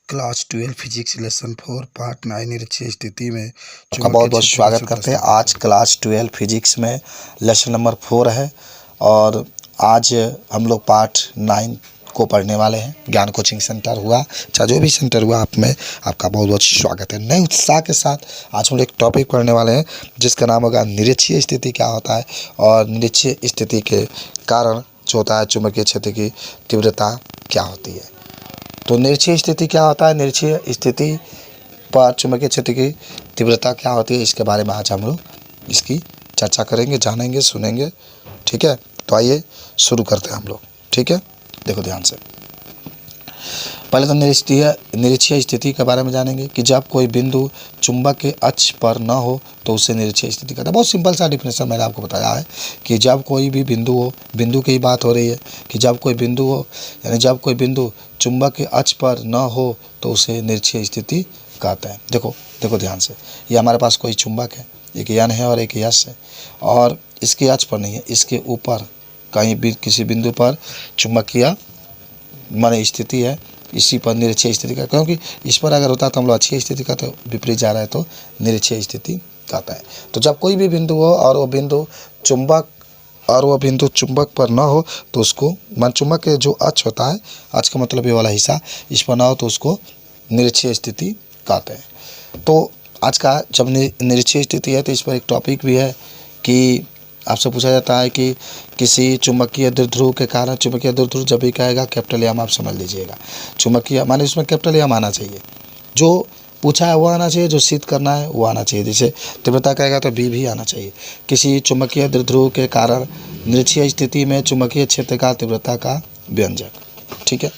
Class 12 physics lesson 4 part 9 निरक्षीय स्थिति में आपका बहुत बहुत स्वागत करते हैं। आज क्लास 12 फिजिक्स में लेसन नंबर 4 है और आज हम लोग पार्ट 9 को पढ़ने वाले हैं। ज्ञान कोचिंग सेंटर हुआ, चाहे जो भी सेंटर हुआ, आप में आपका बहुत बहुत स्वागत है। नए उत्साह के साथ आज हम लोग एक टॉपिक पढ़ने वाले हैं जिसका नाम होगा निरक्षीय स्थिति क्या होता है और निरक्षीय स्थिति के कारण जो होता है चुंबकीय क्षेत्र की तीव्रता क्या होती है। तो निरक्षीय स्थिति क्या होता है, निरक्षीय स्थिति पर चुंबकीय क्षेत्र की तीव्रता क्या होती है, इसके बारे में आज हम लोग इसकी चर्चा करेंगे, जानेंगे, सुनेंगे। ठीक है, तो आइए शुरू करते हैं हम लोग। ठीक है, देखो ध्यान से। पहले तो निरक्षीय स्थिति के बारे में जानेंगे कि जब कोई बिंदु चुंबक के अक्ष पर न हो तो उसे निरक्षीय स्थिति कहते हैं। बहुत सिंपल सा डिफिनेशन मैंने आपको बताया है कि जब कोई भी बिंदु हो, बिंदु की बात हो रही है कि जब कोई बिंदु हो, यानी जब कोई बिंदु चुंबक के अक्ष पर न हो तो उसे निरक्षीय स्थिति कहते हैं। देखो ध्यान से, ये हमारे पास कोई चुंबक है, एक यन है और एक यस है, और इसके अक्ष पर नहीं है, इसके ऊपर कहीं भी किसी बिंदु पर चुंबकीय माने स्थिति है, इसी पर निरक्षीय स्थिति का, क्योंकि इस पर अगर होता तो हम लोग अक्षीय स्थिति का, तो विपरीत जा रहा है तो निरक्षीय स्थिति कहता है। तो जब कोई भी बिंदु हो और वो बिंदु चुंबक पर न हो तो उसको मान चुंबक के जो अक्ष होता है, अक्ष का मतलब ये वाला हिस्सा, इस पर न हो तो उसको निरक्षीय स्थिति कहते हैं। तो आज का जब निरक्षीय स्थिति है तो इस पर एक टॉपिक भी है कि आपसे पूछा जाता है कि किसी चुंबकीय द्विध्रुव के कारण, चुंबकीय द्विध्रुव जब भी कहेगा कैपिटल एम आप समझ लीजिएगा, चुंबकीय माने उसमें कैपिटल एम आना चाहिए, जो पूछा है वो आना चाहिए, जो सिद्ध करना है वो आना चाहिए। जैसे तीव्रता कहेगा तो बी भी आना चाहिए। किसी चुंबकीय द्विध्रुव के कारण निरक्षीय स्थिति में चुंबकीय क्षेत्र का तीव्रता का व्यंजक। ठीक है,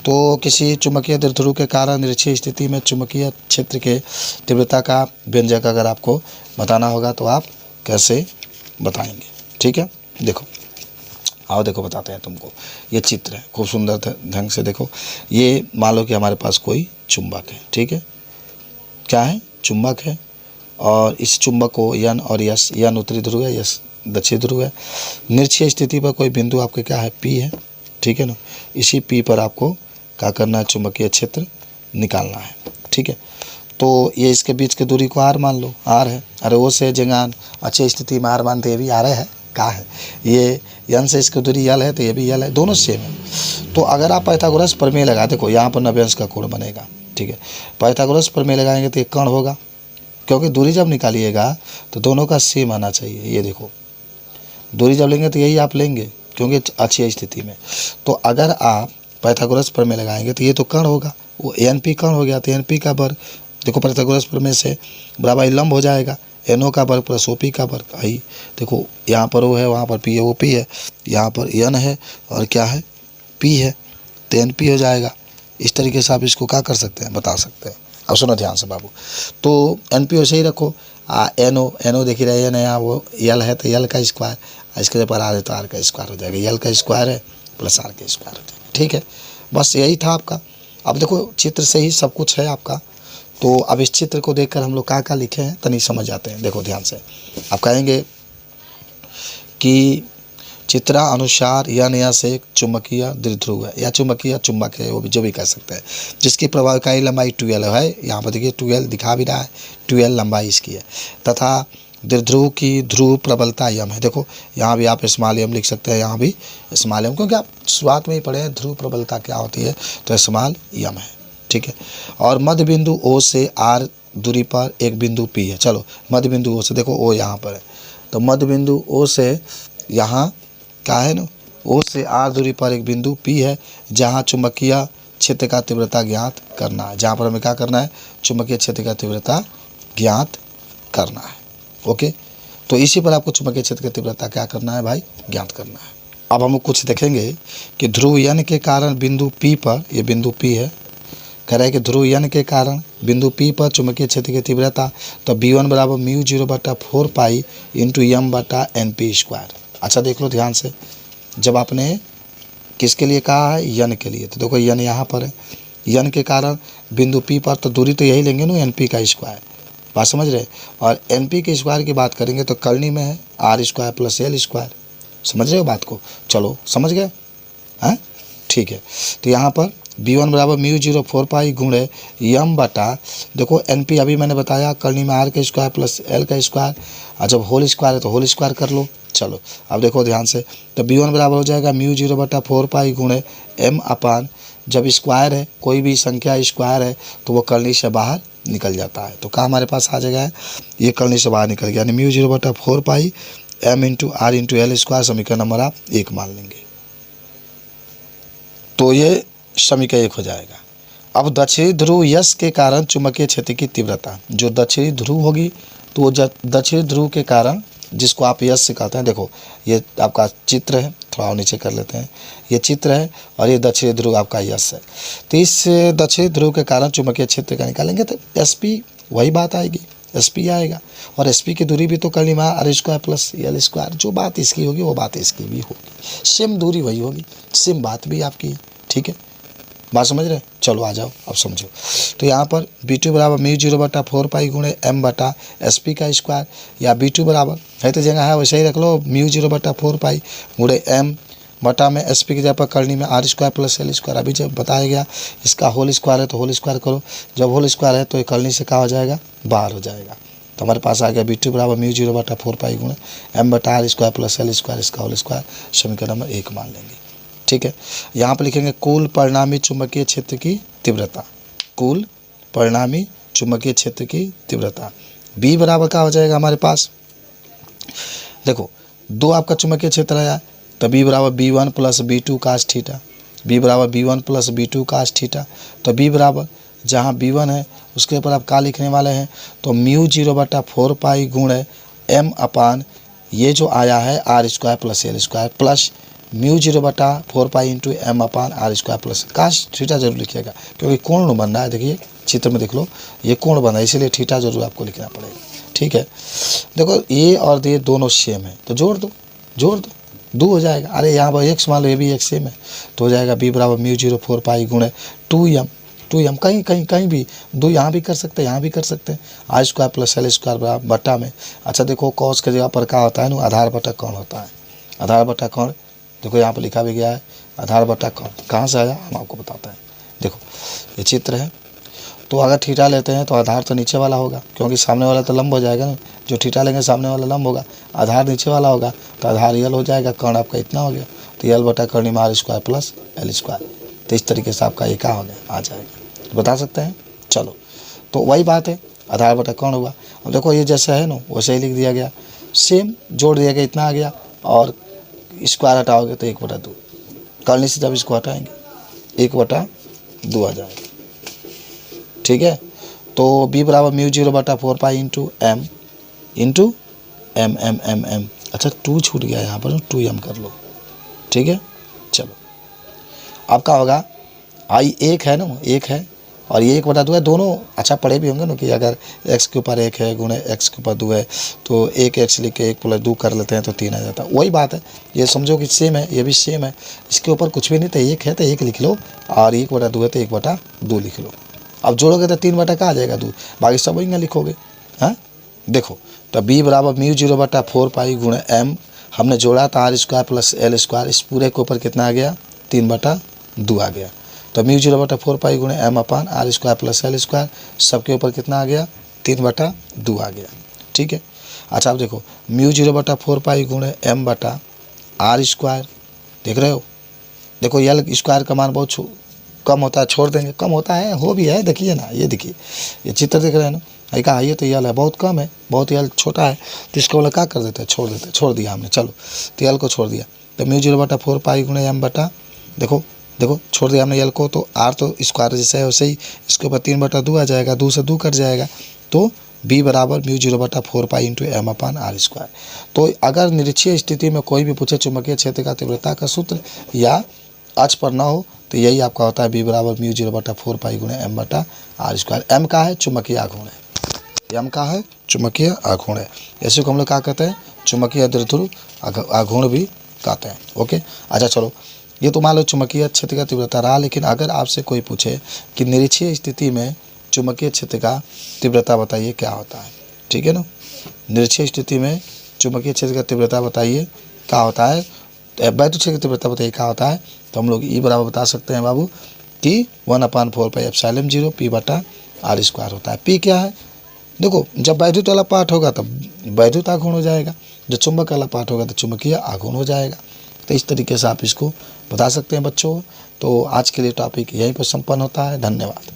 तो किसी चुंबकीय द्विध्रुव के कारण निरक्षीय स्थिति में चुंबकीय क्षेत्र के तीव्रता का व्यंजक अगर आपको बताना होगा तो आप कैसे बताएंगे। ठीक है, देखो आओ देखो बताते हैं तुमको। ये चित्र है, खूब सुंदर ढंग से देखो। ये मान लो कि हमारे पास कोई चुंबक है। ठीक है, क्या है, चुंबक है, और इस चुंबक को यन और यस, यन उत्तरी ध्रुव है, यस दक्षिण ध्रुव है। निरक्षीय स्थिति पर कोई बिंदु आपके क्या है, पी है। ठीक है ना, इसी पी पर आपको क्या करना है, चुंबकीय क्षेत्र निकालना है। ठीक है, तो ये इसके बीच की दूरी को आर मान लो, आर है। अरे वो से जंगान अच्छी स्थिति में आर मानते, ये भी आर है, का है, ये यन से इसकी दूरी यल है तो ये भी यल है, दोनों सेम है। तो अगर आप पाइथागोरस प्रमेय लगा, देखो यहाँ पर नव्यांश का कोण बनेगा। ठीक है, पाइथागोरस प्रमेय लगाएंगे तो ये कर्ण होगा, क्योंकि दूरी जब निकालिएगा तो दोनों का सेम आना चाहिए। ये देखो, दूरी जब लेंगे तो यही आप लेंगे क्योंकि अच्छी स्थिति में। तो अगर आप पाइथागोरस प्रमेय लगाएंगे तो ये तो कर्ण होगा, वो एन पी कर्ण हो गया, तो एन पी का वर्ग देखो पाइथागोरस प्रमेय से बराबर लंब हो जाएगा, एनओ का वर्ग प्लस ओपी का वर्ग। आई देखो, यहाँ पर ओ है, वहाँ पर पी है, ओपी है, यहाँ पर एन है और क्या है, पी है, तो एन पी हो जाएगा। इस तरीके से आप इसको क्या कर सकते हैं, बता सकते हैं। अब सुनो ध्यान से बाबू, तो एन पी वैसे ही रखो, एनओ देखिए रहे एन है, यहाँ वो यल है तो यल का स्क्वायर, इसके ऊपर आर है तो आर का स्क्वायर हो जाएगा, यल का स्क्वायर है प्लस आर का स्क्वायर हो जाएगा। ठीक है, बस यही था आपका। अब देखो चित्र से ही सब कुछ है आपका। तो अब इस चित्र को देखकर हम लोग क्या लिखे हैं तनी समझ जाते हैं। देखो ध्यान से, आप कहेंगे कि चित्रानुसार यन या से एक चुंबकीय द्विध्रुव है या चुंबकीय चुंबक है, वो भी जो भी कह सकते हैं, जिसकी प्रभावकारी लंबाई 12 है। यहाँ पर देखिए 12 दिखा भी रहा है, 12 लंबाई इसकी है, तथा द्विध्रुव की ध्रुव प्रबलता यम है। देखो यहाँ भी आप स्मॉल यम लिख सकते हैं, यहाँ भी स्मॉल यम, क्योंकि आप शुरुआत में ही पढ़े हैं ध्रुव प्रबलता क्या होती है, तो स्मॉल यम है। ठीक है, और मध्य बिंदु ओ से आर दूरी पर एक बिंदु पी है। चलो मध्य बिंदु ओ से, देखो ओ यहाँ पर है, तो मध्य बिंदु ओ से यहाँ क्या है ना, ओ से आर दूरी पर एक बिंदु पी है, जहाँ चुंबकीय क्षेत्र का तीव्रता ज्ञात करना है। जहाँ पर हमें क्या करना है, चुंबकीय क्षेत्र का तीव्रता ज्ञात करना है। ओके, तो इसी पर आपको चुंबकीय क्षेत्र की तीव्रता क्या करना है भाई, ज्ञात करना है। अब हम कुछ देखेंगे कि ध्रुव यन के कारण बिंदु पी पर, ये बिंदु पी है, कह रहा है कि ध्रुव यन के कारण बिंदु पी पर चुंबकीय क्षेत्र की तीव्रता, तो B1 बराबर μ0/4 पाई इंटू यम बटा एन पी स्क्वायर। अच्छा देख लो ध्यान से, जब आपने किसके लिए कहा है, यन के लिए, तो देखो यन यहाँ पर है, यन के कारण बिंदु पी पर, तो दूरी तो यही लेंगे ना, एन पी का स्क्वायर, बात समझ रहे। और एन पी के स्क्वायर की बात करेंगे तो करनी में है R square plus L square. समझ रहे हो बात को, चलो समझ गए हैं। ठीक है, तो यहाँ पर B1 बराबर म्यू 0 4 पाई गुणे यम बटा, देखो NP अभी मैंने बताया करनी में R का स्क्वायर प्लस L का स्क्वायर, और जब होल स्क्वायर है तो होल स्क्वायर कर लो। चलो अब देखो ध्यान से, तो B1 बराबर हो जाएगा म्यू 0 बटा 4 पाई गुणे M अपान, जब स्क्वायर है कोई भी संख्या स्क्वायर है तो वो करनी से बाहर निकल जाता है, तो क्या हमारे पास आ जाएगा, ये करनी से बाहर निकल गया, यानी म्यू 0 बटा 4 पाई M into R into L square, समीकरण नंबर आप 1 मान लेंगे, तो ये समीकरण 1 हो जाएगा। अब दक्षिणी ध्रुव यश के कारण चुंबकीय क्षेत्र की तीव्रता, जो दक्षिणी ध्रुव होगी तो वो दक्षिणी ध्रुव के कारण, जिसको आप यश से कहते हैं, देखो ये आपका चित्र है, थोड़ा और नीचे कर लेते हैं, ये चित्र है और ये दक्षिणी ध्रुव आपका यश है, तो इस दक्षिणी ध्रुव के कारण चुंबकीय क्षेत्र का निकालेंगे तो SP वही बात आएगी, SP आएगा, और SP की दूरी भी तो करनी में R square plus L square, जो बात इसकी होगी वो बात इसकी भी होगी, सेम दूरी वही होगी, सेम बात भी आपकी है, ठीक है, बात समझ रहे हैं। चलो आ जाओ अब समझो, तो यहाँ पर B2 बराबर म्यू 0 बटा 4 पाई गुणे M बटा SP का स्क्वायर, या B2 बराबर है तो जगह है वैसे ही रख लो, म्यू 0 बटा 4 पाई गुणे M बटा में SP की जगह पर करनी में R square plus L square, अभी जब बताया गया इसका होल स्क्वायर है तो होल स्क्वायर करो, जब होल स्क्वायर है तो ये करनी से क्या हो जाएगा, बाहर हो जाएगा, तो हमारे पास आ गया B2 बराबर म्यू 0 बटा 4 पाई गुणे M बटा R square plus L square, इसका होल स्क्वायर, समीकरण नंबर 1 मान लेंगे, ठीक है। यहाँ पर लिखेंगे कुल परिणामी चुंबकीय क्षेत्र की तीव्रता, कुल परिणामी चुंबकीय क्षेत्र की तीव्रता B बराबर क्या हो जाएगा हमारे पास, देखो 2 आपका चुंबकीय क्षेत्र आया, तो B बराबर B1 plus B2 cos theta, B बराबर B1 plus B2 cos theta, तो B बराबर जहाँ B1 है उसके ऊपर आप क्या लिखने वाले हैं, तो म्यू 0 बटा 4 पाई गुणे M अपान, ये जो आया है R square plus L square plus mu 0 बटा 4 पाई इंटू M अपान R स्क्वायर प्लस काश थीटा जरूर लिखिएगा, क्योंकि कोण बन रहा है, देखिए चित्र में देख लो ये कोण बना है, इसीलिए थीटा जरूर आपको लिखना पड़ेगा, ठीक है। देखो ये और ये दोनों सेम है तो जोड़ दो, जोड़ दो 2 हो जाएगा, अरे यहाँ पर x मान लो ये भी एक सेम है, तो हो जाएगा B बराबर म्यू 0 4 पाई गुणे 2M कहीं भी 2 यहाँ भी कर सकते हैं, यहाँ भी कर सकते हैं, R square plus L square बराबर बटा में, अच्छा देखो कॉस के जगह पर क्या होता है ना, आधार बटा कोण होता है, आधार बटा कोण, देखो यहाँ पर लिखा भी गया है आधार बटा कोण, कहाँ से आया हम आपको बताते हैं, देखो ये चित्र है, तो अगर थीटा लेते हैं तो आधार तो नीचे वाला होगा, क्योंकि सामने वाला तो लंब हो जाएगा ना, जो थीटा लेंगे सामने वाला लंब होगा, आधार नीचे वाला होगा, तो आधार L हो जाएगा, कोण आपका इतना हो गया, तो L बटा करनी में R square plus L square, तो इस तरीके से आपका ये क्या हो गया, आ जाएगा, तो बता सकते हैं। चलो तो वही बात है, आधार बटा कोण हुआ, अब देखो ये जैसा है ना वैसे ही लिख दिया गया, सेम जोड़ दिया गया, इतना आ गया, और स्क्वायर हटाओगे तो 1/2, करनी से जब इसको हटाएंगे 1/2 आ जाएगा, ठीक है। तो B बराबर म्यू 0 बटा 4 पाई इंटू M अच्छा 2 छूट गया यहाँ पर, 2M कर लो, ठीक है। चलो अब क्या होगा, आई 1 है ना, 1 है और ये 1/2 है, दोनों अच्छा पढ़े भी होंगे ना कि अगर x के ऊपर 1 है गुणे x के ऊपर 2 है तो 1x लिख के 1 प्लस 2 कर लेते हैं तो 3 आ जाता है, वही बात है, ये समझो कि सेम है, ये भी सेम है, इसके ऊपर कुछ भी नहीं था, 1 है तो 1 लिख लो, और 1/2 है तो 1/2 लिख लो, अब जोड़ोगे तो 3 बटा का आ जाएगा 2, बाकी सब वही लिखोगे, हाँ देखो, तो B बराबर म्यू 0 बटा 4 पाई गुणे M, हमने जोड़ा था R square plus L square, इस पूरे के ऊपर कितना आ गया, 3/2 आ गया, तो म्यू 0 बटा 4 पाई गुणे M अपान R square plus L square, सबके ऊपर कितना आ गया, 3/2 आ गया, ठीक है। अच्छा अब देखो म्यू 0 बटा 4 पाई गुणे M बटा R स्क्वायर, देख रहे हो, देखो L स्क्वायर का मान बहुत कम होता है, छोड़ देंगे, कम होता है, हो भी है, देखिए ना, ये देखिए ये चित्र देख रहे हैं ना, कहा ये तो L है बहुत कम है, बहुत L छोटा है, तो इसको बोला क्या कर देते हैं, छोड़ देते हैं, छोड़ दिया हमने, चलो तो L को छोड़ दिया, तो म्यू 0 बटा 4 पाई गुणे M बटा, देखो छोड़ दिया हमने L को, तो R तो स्क्वायर जैसे है वैसे ही इसके ऊपर 3/2 आ जाएगा, 2 से 2 कट जाएगा, तो B बराबर म्यू 0 बटा 4 पाई इंटू M अपान R स्क्वायर। तो अगर निरीक्षीय स्थिति में कोई भी पूछे चुंबकीय क्षेत्र का तीव्रता का सूत्र या अक्ष पर ना हो तो यही आपका होता है B बराबर म्यू 0 बटा 4 पाई गुणे M बटा R स्क्वायर। M का है चुंबकीय आघूर्ण है, M का है चुंबकीय आघूर्ण है, ऐसे को हम लोग क्या कहते हैं, चुंबकीय द्विध्रुव आघूर्ण भी कहते हैं, ओके। अच्छा चलो ये तो मान लो चुंबकीय क्षेत्र का तीव्रता रहा, लेकिन अगर आपसे कोई पूछे कि निरीक्षीय स्थिति में चुंबकीय क्षेत्र का तीव्रता बताइए क्या होता है, ठीक है ना, निरीक्षीय स्थिति में चुंबकीय क्षेत्र का तीव्रता बताइए क्या होता है, वैद्युत क्षेत्र की तीव्रता बताइए क्या होता है, तो हम लोग E बराबर बता सकते हैं बाबू कि 1/4πε0 P/r² होता है। P क्या है? देखो, जब वैद्युत वाला पार्ट होगा तब वैद्युत आघूर्ण हो जाएगा, जब चुंबक वाला पार्ट होगा तो चुंबकीय आघूर्ण हो जाएगा। तो इस तरीके से आप इसको बता सकते हैं बच्चों। तो आज के लिए टॉपिक यहीं पर संपन्न होता है। धन्यवाद।